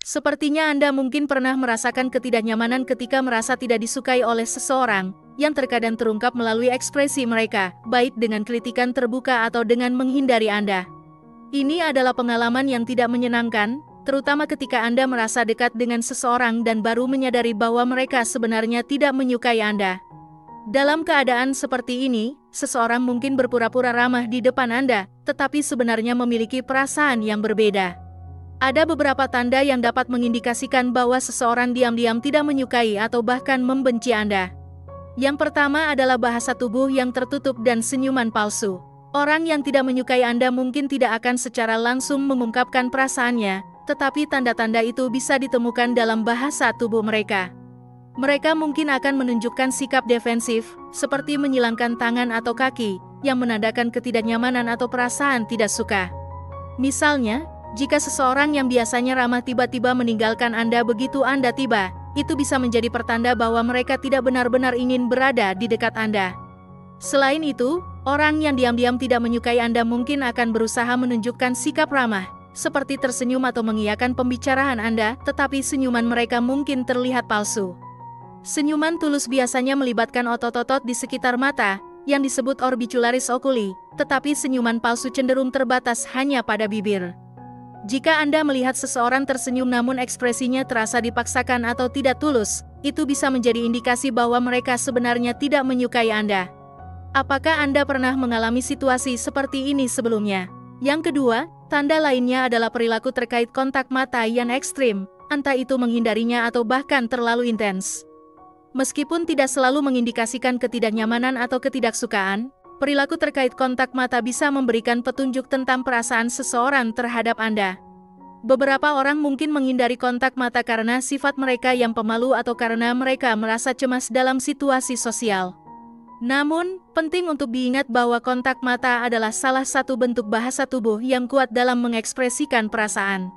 Sepertinya Anda mungkin pernah merasakan ketidaknyamanan ketika merasa tidak disukai oleh seseorang, yang terkadang terungkap melalui ekspresi mereka, baik dengan kritikan terbuka atau dengan menghindari Anda. Ini adalah pengalaman yang tidak menyenangkan, terutama ketika Anda merasa dekat dengan seseorang dan baru menyadari bahwa mereka sebenarnya tidak menyukai Anda. Dalam keadaan seperti ini, seseorang mungkin berpura-pura ramah di depan Anda, tetapi sebenarnya memiliki perasaan yang berbeda. Ada beberapa tanda yang dapat mengindikasikan bahwa seseorang diam-diam tidak menyukai atau bahkan membenci Anda. Yang pertama adalah bahasa tubuh yang tertutup dan senyuman palsu. Orang yang tidak menyukai Anda mungkin tidak akan secara langsung mengungkapkan perasaannya, tetapi tanda-tanda itu bisa ditemukan dalam bahasa tubuh mereka. Mereka mungkin akan menunjukkan sikap defensif, seperti menyilangkan tangan atau kaki, yang menandakan ketidaknyamanan atau perasaan tidak suka. Misalnya, jika seseorang yang biasanya ramah tiba-tiba meninggalkan Anda begitu Anda tiba, itu bisa menjadi pertanda bahwa mereka tidak benar-benar ingin berada di dekat Anda. Selain itu, orang yang diam-diam tidak menyukai Anda mungkin akan berusaha menunjukkan sikap ramah, seperti tersenyum atau mengiyakan pembicaraan Anda, tetapi senyuman mereka mungkin terlihat palsu. Senyuman tulus biasanya melibatkan otot-otot di sekitar mata, yang disebut orbicularis oculi, tetapi senyuman palsu cenderung terbatas hanya pada bibir. Jika Anda melihat seseorang tersenyum namun ekspresinya terasa dipaksakan atau tidak tulus, itu bisa menjadi indikasi bahwa mereka sebenarnya tidak menyukai Anda. Apakah Anda pernah mengalami situasi seperti ini sebelumnya? Yang kedua, tanda lainnya adalah perilaku terkait kontak mata yang ekstrim, entah itu menghindarinya atau bahkan terlalu intens. Meskipun tidak selalu mengindikasikan ketidaknyamanan atau ketidaksukaan, perilaku terkait kontak mata bisa memberikan petunjuk tentang perasaan seseorang terhadap Anda. Beberapa orang mungkin menghindari kontak mata karena sifat mereka yang pemalu atau karena mereka merasa cemas dalam situasi sosial. Namun, penting untuk diingat bahwa kontak mata adalah salah satu bentuk bahasa tubuh yang kuat dalam mengekspresikan perasaan.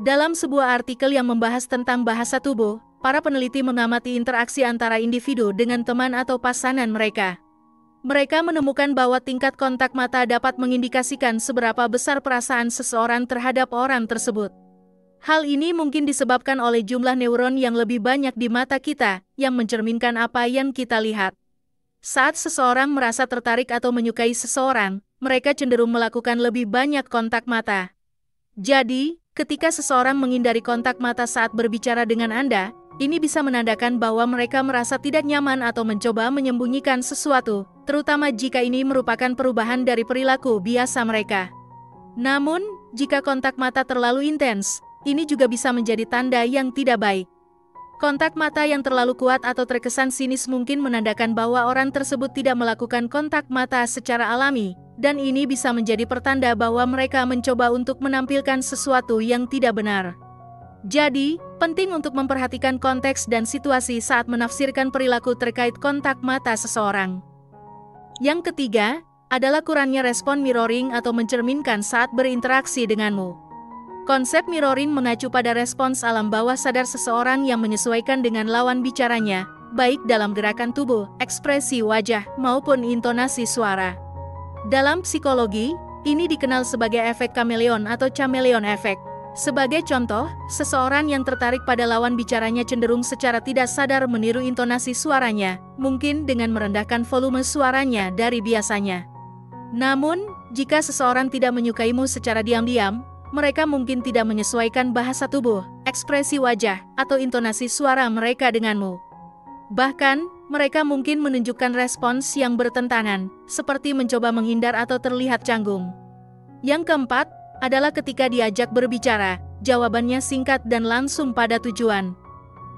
Dalam sebuah artikel yang membahas tentang bahasa tubuh, para peneliti mengamati interaksi antara individu dengan teman atau pasangan mereka. Mereka menemukan bahwa tingkat kontak mata dapat mengindikasikan seberapa besar perasaan seseorang terhadap orang tersebut. Hal ini mungkin disebabkan oleh jumlah neuron yang lebih banyak di mata kita, yang mencerminkan apa yang kita lihat. Saat seseorang merasa tertarik atau menyukai seseorang, mereka cenderung melakukan lebih banyak kontak mata. Jadi, ketika seseorang menghindari kontak mata saat berbicara dengan Anda, ini bisa menandakan bahwa mereka merasa tidak nyaman atau mencoba menyembunyikan sesuatu, terutama jika ini merupakan perubahan dari perilaku biasa mereka. Namun, jika kontak mata terlalu intens, ini juga bisa menjadi tanda yang tidak baik. Kontak mata yang terlalu kuat atau terkesan sinis mungkin menandakan bahwa orang tersebut tidak melakukan kontak mata secara alami, dan ini bisa menjadi pertanda bahwa mereka mencoba untuk menampilkan sesuatu yang tidak benar. Jadi, penting untuk memperhatikan konteks dan situasi saat menafsirkan perilaku terkait kontak mata seseorang. Yang ketiga, adalah kurangnya respon mirroring atau mencerminkan saat berinteraksi denganmu. Konsep mirroring mengacu pada respons alam bawah sadar seseorang yang menyesuaikan dengan lawan bicaranya, baik dalam gerakan tubuh, ekspresi wajah, maupun intonasi suara. Dalam psikologi, ini dikenal sebagai efek kameleon atau chameleon effect. Sebagai contoh, seseorang yang tertarik pada lawan bicaranya cenderung secara tidak sadar meniru intonasi suaranya, mungkin dengan merendahkan volume suaranya dari biasanya. Namun, jika seseorang tidak menyukaimu secara diam-diam, mereka mungkin tidak menyesuaikan bahasa tubuh, ekspresi wajah, atau intonasi suara mereka denganmu. Bahkan, mereka mungkin menunjukkan respons yang bertentangan, seperti mencoba menghindar atau terlihat canggung. Yang keempat, adalah ketika diajak berbicara, jawabannya singkat dan langsung pada tujuan.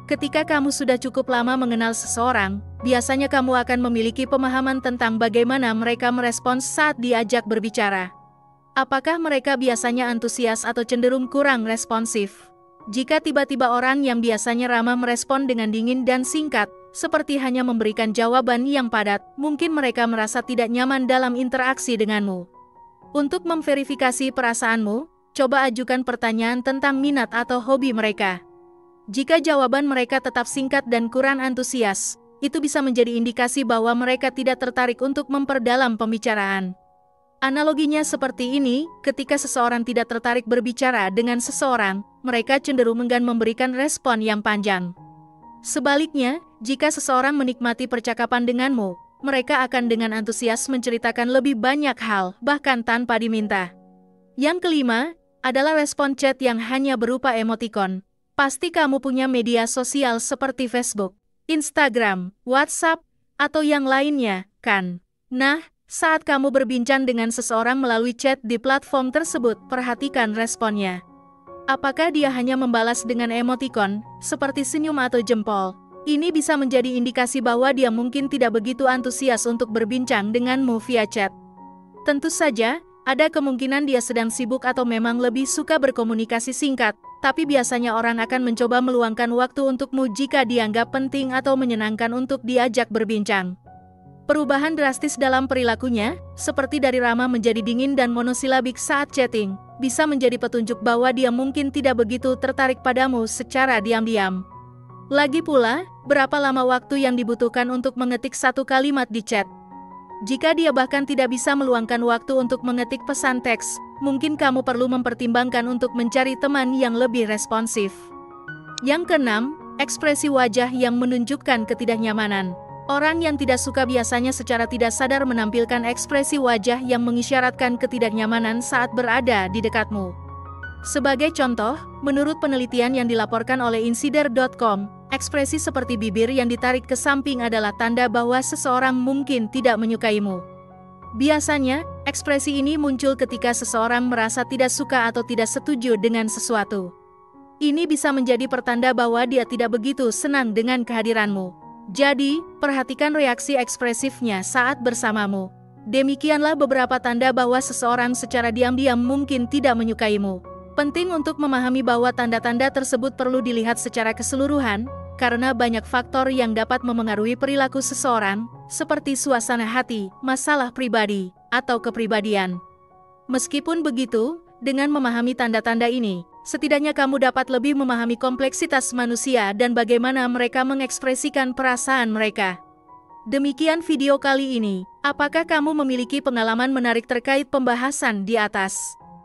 Ketika kamu sudah cukup lama mengenal seseorang, biasanya kamu akan memiliki pemahaman tentang bagaimana mereka merespons saat diajak berbicara. Apakah mereka biasanya antusias atau cenderung kurang responsif? Jika tiba-tiba orang yang biasanya ramah merespon dengan dingin dan singkat, seperti hanya memberikan jawaban yang padat, mungkin mereka merasa tidak nyaman dalam interaksi denganmu. Untuk memverifikasi perasaanmu, coba ajukan pertanyaan tentang minat atau hobi mereka. Jika jawaban mereka tetap singkat dan kurang antusias, itu bisa menjadi indikasi bahwa mereka tidak tertarik untuk memperdalam pembicaraan. Analoginya seperti ini, ketika seseorang tidak tertarik berbicara dengan seseorang, mereka cenderung enggan memberikan respon yang panjang. Sebaliknya, jika seseorang menikmati percakapan denganmu, mereka akan dengan antusias menceritakan lebih banyak hal, bahkan tanpa diminta. Yang kelima, adalah respon chat yang hanya berupa emotikon. Pasti kamu punya media sosial seperti Facebook, Instagram, WhatsApp, atau yang lainnya, kan? Nah, saat kamu berbincang dengan seseorang melalui chat di platform tersebut, perhatikan responnya. Apakah dia hanya membalas dengan emotikon, seperti senyum atau jempol? Ini bisa menjadi indikasi bahwa dia mungkin tidak begitu antusias untuk berbincang denganmu via chat. Tentu saja, ada kemungkinan dia sedang sibuk atau memang lebih suka berkomunikasi singkat, tapi biasanya orang akan mencoba meluangkan waktu untukmu jika dianggap penting atau menyenangkan untuk diajak berbincang. Perubahan drastis dalam perilakunya, seperti dari ramah menjadi dingin dan monosilabik saat chatting, bisa menjadi petunjuk bahwa dia mungkin tidak begitu tertarik padamu secara diam-diam. Lagi pula, berapa lama waktu yang dibutuhkan untuk mengetik satu kalimat di chat? Jika dia bahkan tidak bisa meluangkan waktu untuk mengetik pesan teks, mungkin kamu perlu mempertimbangkan untuk mencari teman yang lebih responsif. Yang keenam, ekspresi wajah yang menunjukkan ketidaknyamanan. Orang yang tidak suka biasanya secara tidak sadar menampilkan ekspresi wajah yang mengisyaratkan ketidaknyamanan saat berada di dekatmu. Sebagai contoh, menurut penelitian yang dilaporkan oleh Insider.com, ekspresi seperti bibir yang ditarik ke samping adalah tanda bahwa seseorang mungkin tidak menyukaimu. Biasanya, ekspresi ini muncul ketika seseorang merasa tidak suka atau tidak setuju dengan sesuatu. Ini bisa menjadi pertanda bahwa dia tidak begitu senang dengan kehadiranmu. Jadi, perhatikan reaksi ekspresifnya saat bersamamu. Demikianlah beberapa tanda bahwa seseorang secara diam-diam mungkin tidak menyukaimu. Penting untuk memahami bahwa tanda-tanda tersebut perlu dilihat secara keseluruhan, karena banyak faktor yang dapat memengaruhi perilaku seseorang, seperti suasana hati, masalah pribadi, atau kepribadian. Meskipun begitu, dengan memahami tanda-tanda ini, setidaknya kamu dapat lebih memahami kompleksitas manusia dan bagaimana mereka mengekspresikan perasaan mereka. Demikian video kali ini. Apakah kamu memiliki pengalaman menarik terkait pembahasan di atas?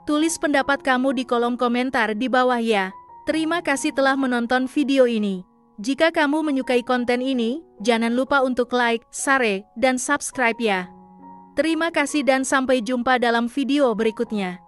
Tulis pendapat kamu di kolom komentar di bawah ya. Terima kasih telah menonton video ini. Jika kamu menyukai konten ini, jangan lupa untuk like, share, dan subscribe ya. Terima kasih dan sampai jumpa dalam video berikutnya.